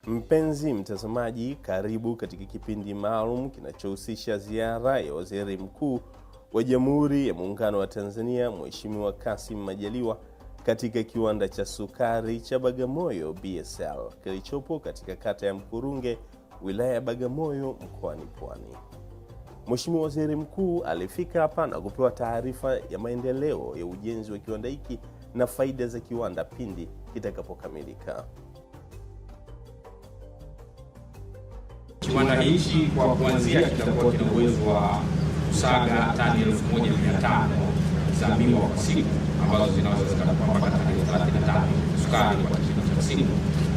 Mpenzi mtazamaji, karibu katika kipindi maalum kinachohusisha ziara ya Waziri Mkuu wa Jamhuri ya Muungano wa Tanzania Mheshimiwa Kassim Majaliwa katika kiwanda cha sukari cha Bagamoyo BSL kilichopo katika kata ya Mkurunge, wilaya ya Bagamoyo, mkoani Pwani. Mheshimiwa Waziri Mkuu alifika hapa na kupewa taarifa ya maendeleo ya ujenzi wa kiwanda hiki na faida za kiwanda pindi kitakapokamilika. Kiwanda hichi kwa kuanzia kitakuwa kina uwezo wa kusaga tani 1500 za miwa kwa siku ambazo zinaweza zikakuwa mpaka tani 35 sukari kwa siku,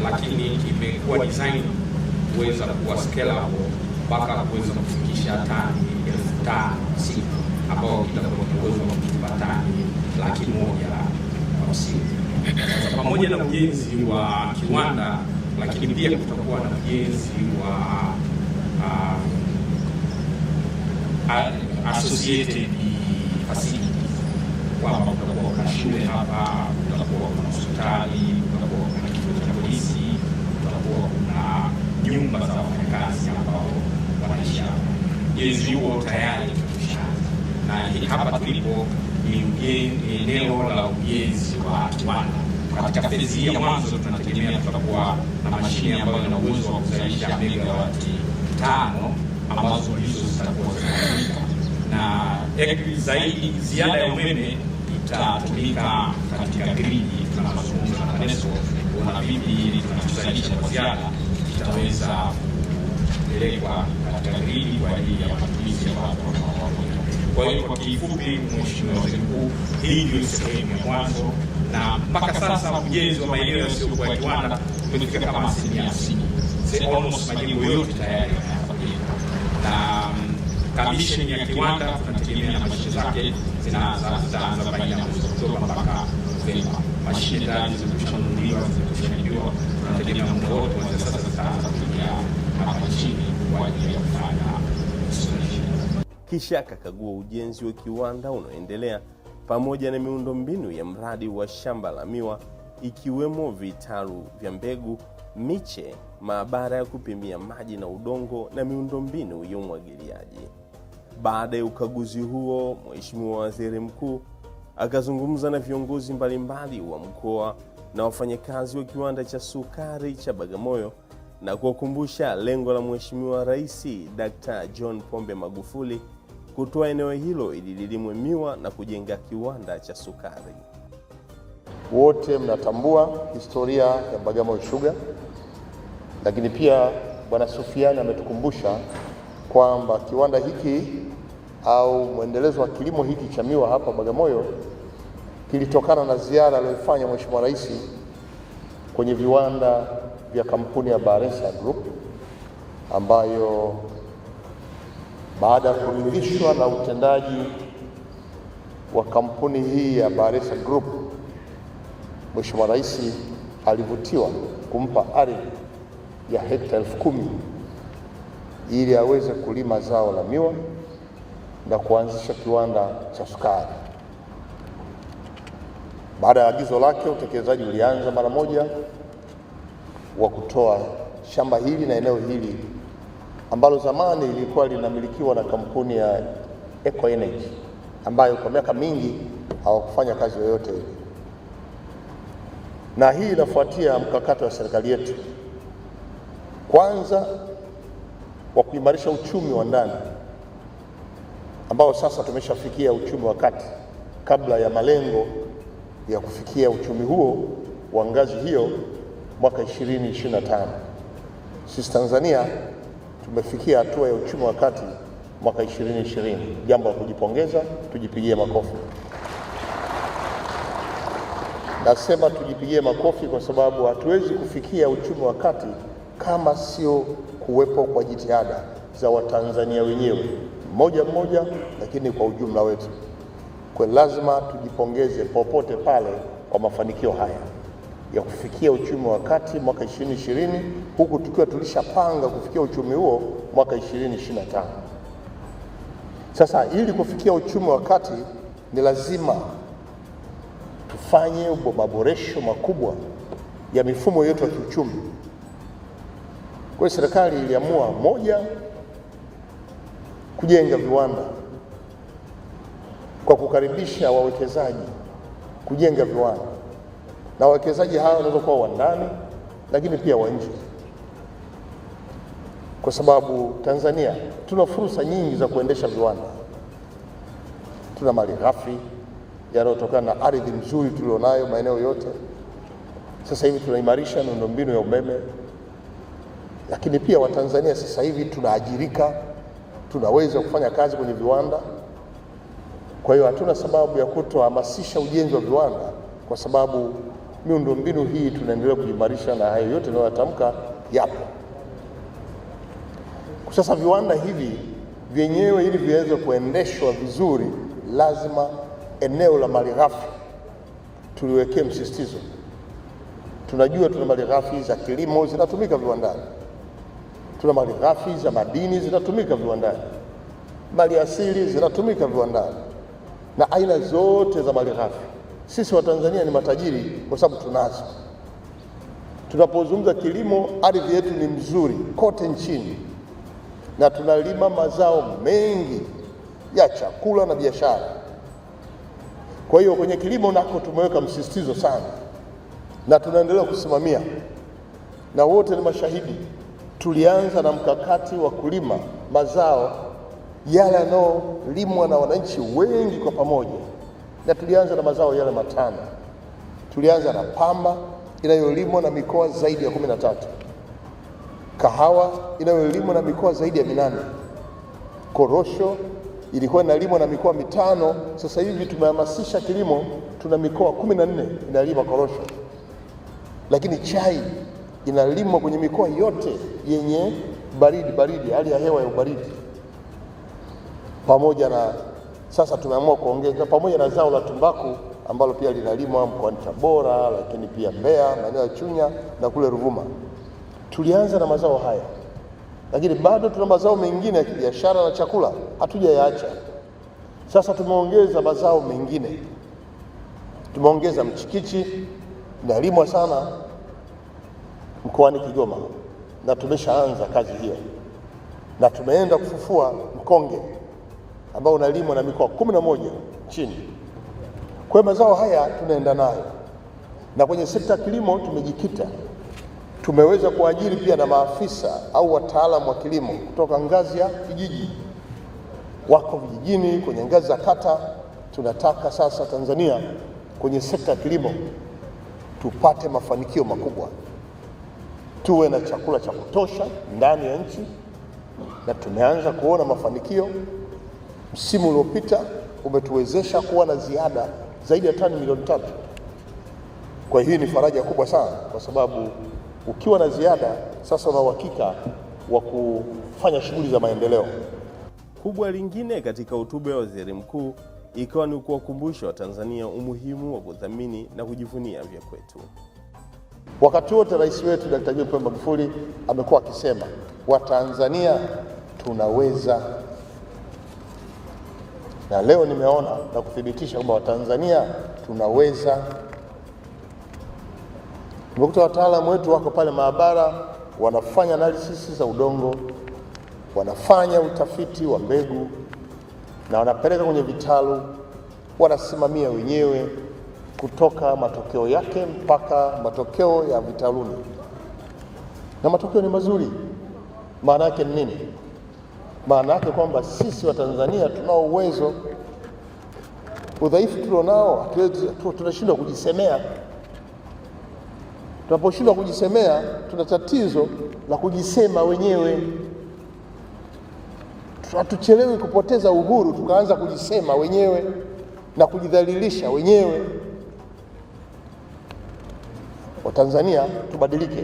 lakini kimekuwa design kuweza kuwa scalable mpaka kuweza kufikisha tani 5000 siku, ambao kitakuwa kina uwezo wa kutupa tani 100,000 kwa siku. Sasa pamoja na ujenzi wa kiwanda, lakini pia kutakuwa na ujenzi wa associated facilities, kwamba kutakuwa kuna shule hapa, kutakuwa kuna hospitali, kutakuwa kuna kituo cha polisi, kutakuwa kuna nyumba za wafanyakazi ambao wanaishi hapa. Ujenzi huo tayari tumeshaanza, na hapa tulipo ni eneo la ujenzi wa kiwanda. Katika fezi ya mwanzo tunategemea tutakuwa na mashine ambayo ina uwezo wa kuzalisha megawati 5 ambazo hizo zitakuwa zinatumika, na zaidi ziada ya umeme itatumika katika gridi. Tunazungumza na TANESCO kuona vipi tunachozalisha kwa ziada kitaweza kupelekwa katika gridi kwa ajili ya matumizi ya watu. Kwa hiyo kwa kifupi, Mheshimiwa Waziri Mkuu, hii ndio sehemu ya mwanzo, na mpaka sasa ujenzi wa maeneo yasiyokuwa ya kiwanda umefika kama 50%. Almost majengo yote tayari yamefanyika, na commission ya kiwanda tunategemea na mashine zake zitaanza baina ya mwezi Oktoba mpaka Novemba. Mashine tayari zimeshanunuliwa, zimeshajua, tunategemea muda wote kuanzia sasa zitaanza kuingia hapa nchini kwa ajili ya kufanya installation. Kisha akakagua ujenzi wa kiwanda unaoendelea pamoja na miundombinu ya mradi wa shamba la miwa, ikiwemo vitalu vya mbegu, miche, maabara ya kupimia maji na udongo na miundombinu ya umwagiliaji. Baada ya ukaguzi huo, Mheshimiwa Waziri Mkuu akazungumza na viongozi mbalimbali wa mkoa na wafanyakazi wa kiwanda cha sukari cha Bagamoyo na kuwakumbusha lengo la Mheshimiwa Rais Dr. John Pombe Magufuli kutoa eneo hilo ili lilimwe miwa na kujenga kiwanda cha sukari. Wote mnatambua historia ya Bagamoyo Sugar, lakini pia Bwana Sufiani ametukumbusha kwamba kiwanda hiki au mwendelezo wa kilimo hiki cha miwa hapa Bagamoyo kilitokana na ziara aliyofanya Mheshimiwa Rais kwenye viwanda vya kampuni ya Baresa Group, ambayo baada ya kuridhishwa na utendaji wa kampuni hii ya Baresa Group, Mheshimiwa Rais alivutiwa kumpa ardhi ya hekta 10,000 ili aweze kulima zao la miwa na kuanzisha kiwanda cha sukari. Baada ya agizo lake, utekelezaji ulianza mara moja wa kutoa shamba hili na eneo hili ambalo zamani lilikuwa linamilikiwa na kampuni ya Eco Energy, ambayo kwa miaka mingi hawakufanya kazi yoyote ile. Na hii inafuatia mkakati wa serikali yetu, kwanza wa kuimarisha uchumi wa ndani, ambao sasa tumeshafikia uchumi wa kati kabla ya malengo ya kufikia uchumi huo wa ngazi hiyo mwaka 2025. Sisi Tanzania tumefikia hatua ya uchumi wa kati mwaka 2020, jambo la kujipongeza, tujipigie makofi. Nasema tujipigie makofi kwa sababu hatuwezi kufikia uchumi wa kati kama sio kuwepo kwa jitihada za Watanzania wenyewe mmoja mmoja, lakini kwa ujumla wetu. Kwa lazima tujipongeze popote pale kwa mafanikio haya ya kufikia uchumi wa kati mwaka 2020, huku tukiwa tulishapanga kufikia uchumi huo mwaka 2025. Sasa ili kufikia uchumi wa kati ni lazima tufanye maboresho makubwa ya mifumo yetu ya kiuchumi Kwa hiyo serikali iliamua, moja, kujenga viwanda kwa kukaribisha wawekezaji kujenga viwanda, na wawekezaji hao wanaweza kuwa wa ndani lakini pia wa nje, kwa sababu Tanzania tuna fursa nyingi za kuendesha viwanda. Tuna malighafi yanayotokana na ardhi nzuri tulionayo maeneo yote. Sasa hivi tunaimarisha miundombinu ya umeme, lakini pia Watanzania sasa hivi tunaajirika, tunaweza kufanya kazi kwenye viwanda. Kwa hiyo hatuna sababu ya kutohamasisha ujenzi wa viwanda, kwa sababu miundombinu hii tunaendelea kuimarisha, na hayo yote ninayotamka yapo. Sasa viwanda hivi vyenyewe ili viweze kuendeshwa vizuri, lazima eneo la malighafi tuliwekee msisitizo. Tunajua tuna malighafi za kilimo zinatumika viwandani, tuna malighafi za madini zinatumika viwandani, maliasili zinatumika viwandani, na aina zote za malighafi. Sisi Watanzania ni matajiri kwa sababu tunazo. Tunapozungumza kilimo, ardhi yetu ni mzuri kote nchini, na tunalima mazao mengi ya chakula na biashara. Kwa hiyo kwenye kilimo nako tumeweka msisitizo sana, na tunaendelea kusimamia, na wote ni mashahidi. Tulianza na mkakati wa kulima mazao yale yanayolimwa na wananchi wengi kwa pamoja, na tulianza na mazao yale matano. Tulianza na pamba inayolimwa na mikoa zaidi ya 13, kahawa inayolimwa na mikoa zaidi ya 8, korosho ilikuwa inalimwa na mikoa 5. Sasa hivi tumehamasisha kilimo, tuna mikoa 14 inalima korosho, lakini chai inalimwa kwenye mikoa yote yenye baridi, hali ya hewa ya ubaridi. Pamoja na sasa tumeamua kuongeza, pamoja na zao la tumbaku ambalo pia linalimwa mkoani Tabora, lakini pia Mbeya, maeneo ya Chunya na kule Ruvuma. Tulianza na mazao haya, lakini bado tuna mazao mengine ya kibiashara na chakula hatujayaacha. Sasa tumeongeza mazao mengine, tumeongeza mchikichi, inalimwa sana mkoani Kigoma na tumeshaanza kazi hiyo, na tumeenda kufufua mkonge ambao unalimwa na mikoa 11 nchini. Kwa hiyo mazao haya tunaenda nayo, na kwenye sekta ya kilimo tumejikita. Tumeweza kuajiri pia na maafisa au wataalamu wa kilimo kutoka ngazi ya kijiji, wako vijijini, kwenye ngazi za kata. Tunataka sasa Tanzania kwenye sekta ya kilimo tupate mafanikio makubwa, tuwe na chakula cha kutosha ndani ya nchi, na tumeanza kuona mafanikio. Msimu uliopita umetuwezesha kuwa na ziada zaidi ya tani milioni 3. Kwa hiyo ni faraja kubwa sana, kwa sababu ukiwa na ziada sasa una uhakika wa kufanya shughuli za maendeleo. Kubwa lingine katika hotuba ya Waziri Mkuu ikiwa ni kuwakumbusha Watanzania umuhimu wa kudhamini na kujivunia vya kwetu. Wakati wote Rais wetu Dkt. John Pombe Magufuli amekuwa akisema Watanzania tunaweza, na leo nimeona na kuthibitisha kwamba Watanzania tunaweza. Tumekuta wataalamu wetu wako pale maabara wanafanya analysis za udongo, wanafanya utafiti wa mbegu, na wanapeleka kwenye vitalu, wanasimamia wenyewe kutoka matokeo yake mpaka matokeo ya vitaluni, na matokeo ni mazuri. Maana yake ni nini? Maana yake kwamba sisi Watanzania tunao uwezo. Udhaifu tulionao, tunashindwa kujisemea. Tunaposhindwa kujisemea, tuna tatizo la kujisema wenyewe. Hatuchelewi kupoteza uhuru tukaanza kujisema wenyewe na kujidhalilisha wenyewe. Watanzania tubadilike.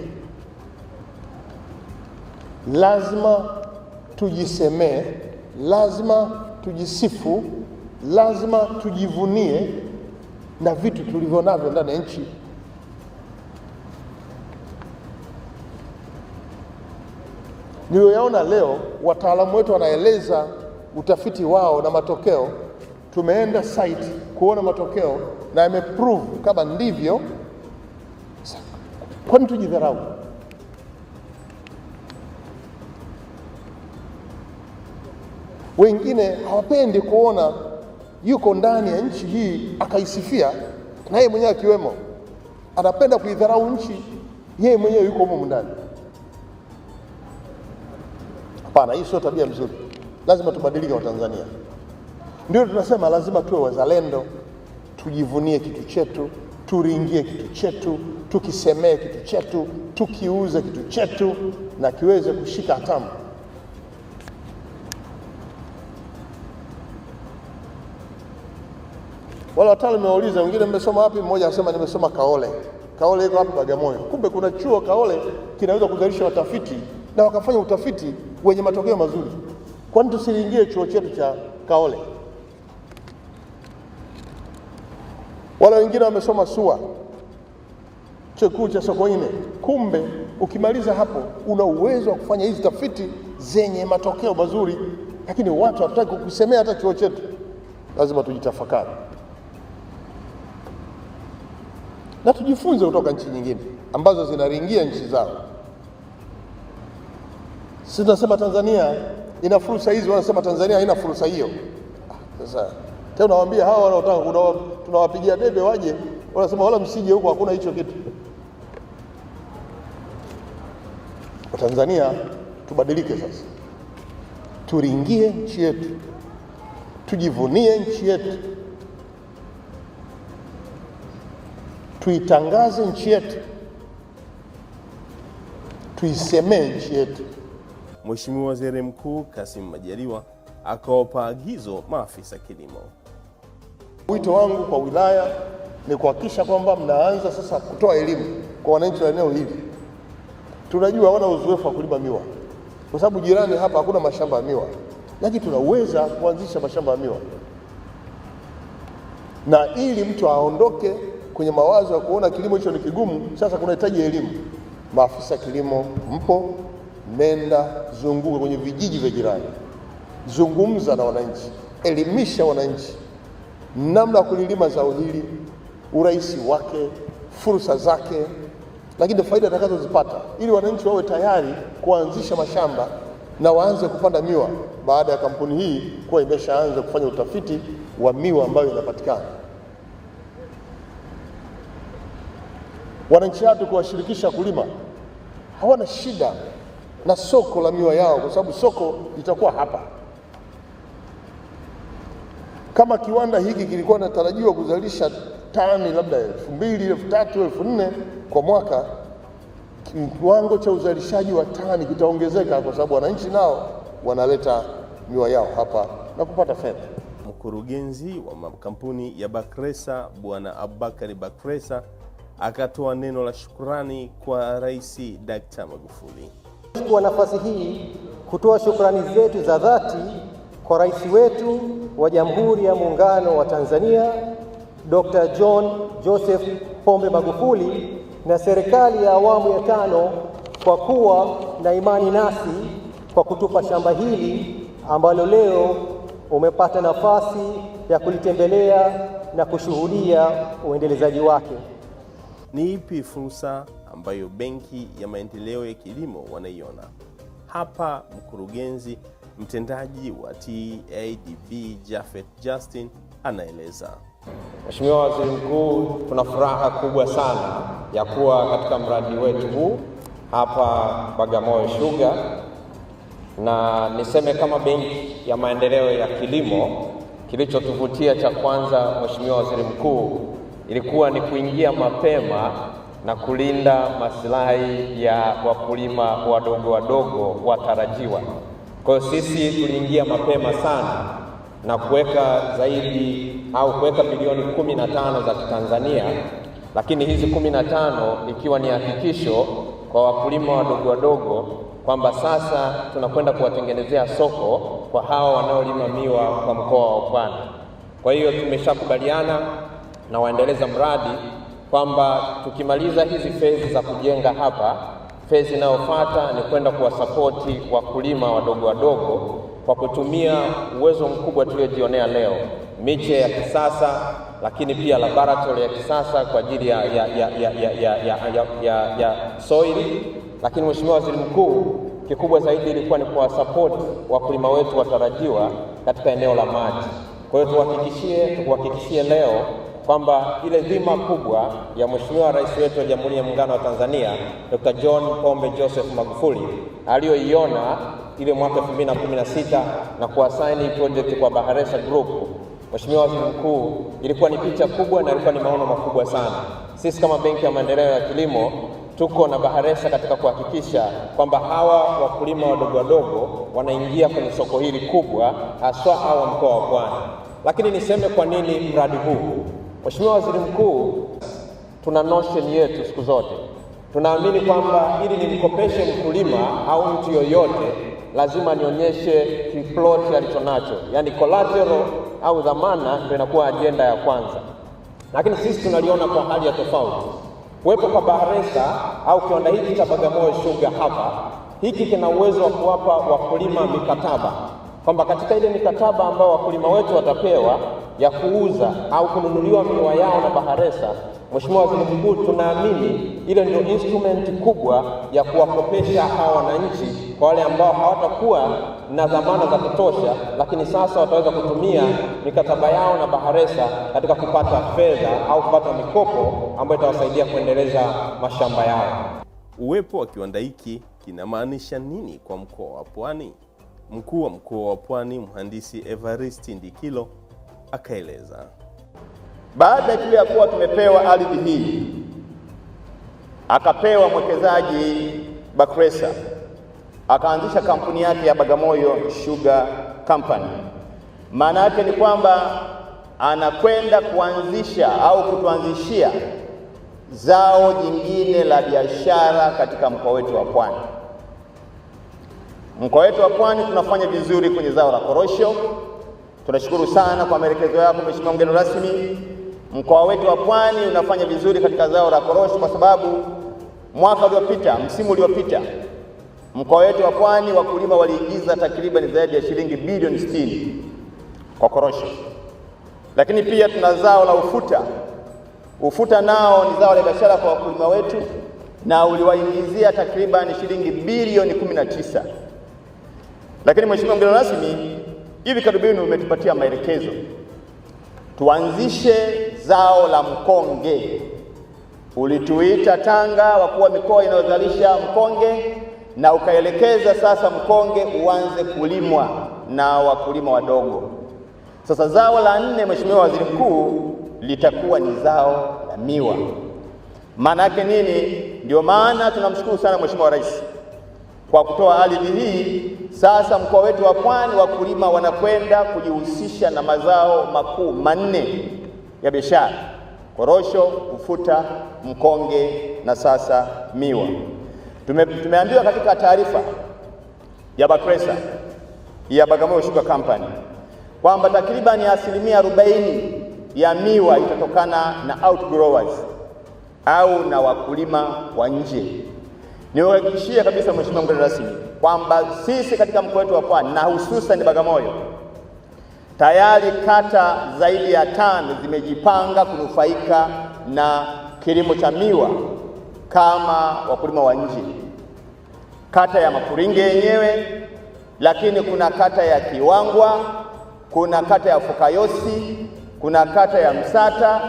Lazima tujisemee, lazima tujisifu, lazima tujivunie na vitu tulivyo navyo ndani ya nchi. Niliyoyaona leo, wataalamu wetu wanaeleza utafiti wao na matokeo. Tumeenda site kuona matokeo na yameprove kama ndivyo. Kwani tujidharau? Wengine hawapendi kuona yuko ndani ya nchi hii akaisifia, na yeye mwenyewe akiwemo. Anapenda kuidharau nchi, yeye mwenyewe yuko humo ndani. Hapana, hii sio tabia nzuri. Lazima tubadilike wa Tanzania. Ndio tunasema lazima tuwe wazalendo, tujivunie kitu chetu, turingie kitu chetu, tukisemee kitu chetu, tukiuze kitu chetu na kiweze kushika hatamu. Wale wataalamu wameuliza, wengine mmesoma wapi? Mmoja anasema nimesoma Kaole. Kaole iko hapa Bagamoyo. Kumbe kuna chuo Kaole kinaweza kuzalisha watafiti na wakafanya utafiti wenye matokeo mazuri. Kwani tusiingie chuo chetu cha Kaole? Wala wengine wamesoma SUA, chuo kikuu cha Sokoine. Kumbe ukimaliza hapo una uwezo wa kufanya hizi tafiti zenye matokeo mazuri, lakini watu hawataka kukusemea hata chuo chetu. Lazima tujitafakari na tujifunze kutoka nchi nyingine ambazo zinaringia nchi zao. Sisi tunasema Tanzania ina fursa hizi, wanasema Tanzania haina fursa hiyo. Sasa tena nawaambia hawa wanaotaka tunawapigia debe waje, wanasema wala msije huko, hakuna hicho kitu. Kwa Tanzania tubadilike sasa. Turingie nchi yetu. Tujivunie nchi yetu. Tuitangaze nchi yetu. Tuisemee nchi yetu. Mheshimiwa Waziri Mkuu Kassim Majaliwa akawapa agizo maafisa kilimo. Wito wangu kwa wilaya ni kuhakikisha kwamba mnaanza sasa kutoa elimu kwa wananchi wa eneo hili. Tunajua hawana uzoefu wa kulima miwa, kwa sababu jirani hapa hakuna mashamba ya miwa, lakini tunaweza kuanzisha mashamba ya miwa. Na ili mtu aondoke kwenye mawazo ya kuona kilimo hicho ni kigumu, sasa kunahitaji elimu. Maafisa kilimo mpo, nenda zunguka kwenye vijiji vya jirani, zungumza na wananchi, elimisha wananchi namna ya kulilima zao hili, urahisi wake, fursa zake, lakini faida atakazozipata, ili wananchi wawe tayari kuanzisha mashamba na waanze kupanda miwa baada ya kampuni hii kuwa imeshaanza kufanya utafiti wa miwa ambayo inapatikana. Wananchi wetu kuwashirikisha kulima, hawana shida na soko la miwa yao, kwa sababu soko litakuwa hapa. Kama kiwanda hiki kilikuwa kinatarajiwa kuzalisha tani labda 2,000, 3,000, 4,000 kwa mwaka, kiwango cha uzalishaji wa tani kitaongezeka, kwa sababu wananchi nao wanaleta miwa yao hapa na kupata fedha. Mkurugenzi wa makampuni ya Bakresa Bwana Abubakari Bakresa akatoa neno la shukrani kwa Rais Dr. Magufuli. Kwa nafasi hii kutoa shukrani zetu za dhati kwa rais wetu wa Jamhuri ya Muungano wa Tanzania Dr. John Joseph Pombe Magufuli na serikali ya awamu ya 5 kwa kuwa na imani nasi kwa kutupa shamba hili ambalo leo umepata nafasi ya kulitembelea na kushuhudia uendelezaji wake. Ni ipi fursa ambayo Benki ya Maendeleo ya Kilimo wanaiona? Hapa mkurugenzi mtendaji wa TADB Japhet Justin anaeleza. Mheshimiwa Waziri Mkuu, tuna furaha kubwa sana ya kuwa katika mradi wetu huu hapa Bagamoyo Sugar, na niseme kama Benki ya Maendeleo ya Kilimo, kilichotuvutia cha kwanza Mheshimiwa Waziri Mkuu ilikuwa ni kuingia mapema na kulinda maslahi ya wakulima wadogo watarajiwa. Kwa hiyo sisi tuliingia mapema sana na kuweka zaidi au kuweka bilioni 15 za Kitanzania, lakini hizi 15 ikiwa ni hakikisho kwa wakulima wadogo kwamba sasa tunakwenda kuwatengenezea soko kwa hawa wanaolima miwa kwa mkoa wa Pwani. Kwa hiyo tumeshakubaliana na waendeleza mradi kwamba tukimaliza hizi fezi za kujenga hapa, fezi inayofuata ni kwenda kuwasapoti wakulima wadogo kwa kutumia uwezo mkubwa tuliojionea leo, miche ya kisasa, lakini pia laboratory ya kisasa kwa ajili ya soil. Lakini Mheshimiwa Waziri Mkuu, kikubwa zaidi ilikuwa ni kwa support wakulima wetu watarajiwa katika eneo la maji. Kwa hiyo tukuhakikishie leo kwamba ile dhima kubwa ya Mheshimiwa Rais wetu wa Jamhuri ya Muungano wa Tanzania Dr. John Pombe Joseph Magufuli aliyoiona ile mwaka 2016 na kuasaini project kwa Baharesa Group, Mheshimiwa Waziri Mkuu, ilikuwa ni picha kubwa na ilikuwa ni maono makubwa sana. Sisi kama Benki ya Maendeleo ya Kilimo tuko na Baharesa katika kuhakikisha kwamba hawa wakulima wadogo wadogo wanaingia kwenye soko hili kubwa, haswa hawa mkoa wa Pwani. Lakini niseme kwa nini mradi huu? Mheshimiwa Waziri Mkuu, tuna notion yetu siku zote. Tunaamini kwamba ili nimkopeshe mkulima au mtu yoyote lazima nionyeshe kiploti alichonacho, yani collateral au dhamana ndio inakuwa ajenda ya kwanza. Lakini sisi tunaliona kwa hali ya tofauti. Kuwepo kwa Baharesa au kiwanda hiki cha Bagamoyo Sugar hapa, hiki kina uwezo wa kuwapa wakulima mikataba, kwamba katika ile mikataba ambao wakulima wetu watapewa ya kuuza au kununuliwa miwa yao na Baharesa, Mheshimiwa Waziri Mkuu, tunaamini ile ndio instrument kubwa ya kuwakopesha hawa wananchi kwa wale ambao hawatakuwa na dhamana za kutosha, lakini sasa wataweza kutumia mikataba yao na Baharesa katika kupata fedha au kupata mikopo ambayo itawasaidia kuendeleza mashamba yao. Uwepo wa kiwanda hiki kinamaanisha nini kwa mkoa wa Pwani? Mkuu wa mkoa wa Pwani Mhandisi Evarist Ndikilo akaeleza. Baada ya kuwa tumepewa ardhi hii, akapewa mwekezaji Bakresa, akaanzisha kampuni yake ya Bagamoyo Sugar Company. Maana yake ni kwamba anakwenda kuanzisha au kutuanzishia zao jingine la biashara katika mkoa wetu wa Pwani. Mkoa wetu wa Pwani tunafanya vizuri kwenye zao la korosho. Tunashukuru sana kwa maelekezo yako Mheshimiwa mgeni rasmi. Mkoa wetu wa Pwani unafanya vizuri katika zao la korosho kwa sababu mwaka uliopita, msimu uliopita, mkoa wetu wa Pwani wakulima waliingiza takriban zaidi ya shilingi bilioni 60 kwa korosho. Lakini pia tuna zao la ufuta. Ufuta nao ni zao la biashara kwa wakulima wetu na uliwaingizia takriban shilingi bilioni 19. Lakini Mheshimiwa mgeni rasmi, hivi karibuni umetupatia maelekezo tuanzishe zao la mkonge. Ulituita Tanga, wakuu wa mikoa inayozalisha mkonge, na ukaelekeza sasa mkonge uanze kulimwa na wakulima wadogo. Sasa zao la 4, Mheshimiwa Waziri Mkuu, litakuwa ni zao la miwa. Maana yake nini? Ndio maana tunamshukuru sana Mheshimiwa Rais kwa kutoa ardhi hii. Sasa mkoa wetu wa Pwani wakulima wanakwenda kujihusisha na mazao makuu 4 ya biashara: korosho, ufuta, mkonge na sasa miwa. Tumeambiwa katika taarifa ya Bakresa ya Bagamoyo Sugar Company kwamba takriban asilimia 40 ya miwa itatokana na outgrowers au na wakulima wa nje. Niwahakikishie kabisa Mheshimiwa mgeni rasmi kwamba sisi katika mkoa wetu wa Pwani na hususan Bagamoyo, tayari kata zaidi ya 5 zimejipanga kunufaika na kilimo cha miwa kama wakulima wa nje. Kata ya Makuringe yenyewe, lakini kuna kata ya Kiwangwa, kuna kata ya Fukayosi, kuna kata ya Msata,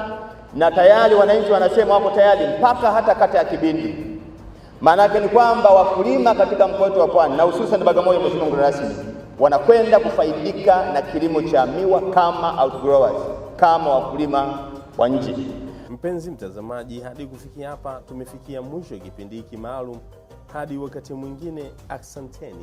na tayari wananchi wanasema wako tayari mpaka hata kata ya Kibindi. Maana yake ni kwamba wakulima katika mkoa wetu wa Pwani na hususan Bagamoyo, Mheshimiwa mgeni rasmi, wanakwenda kufaidika na kilimo cha miwa kama outgrowers, kama wakulima wa nje. Mpenzi mtazamaji, hadi kufikia hapa tumefikia mwisho kipindi hiki maalum. Hadi wakati mwingine, asanteni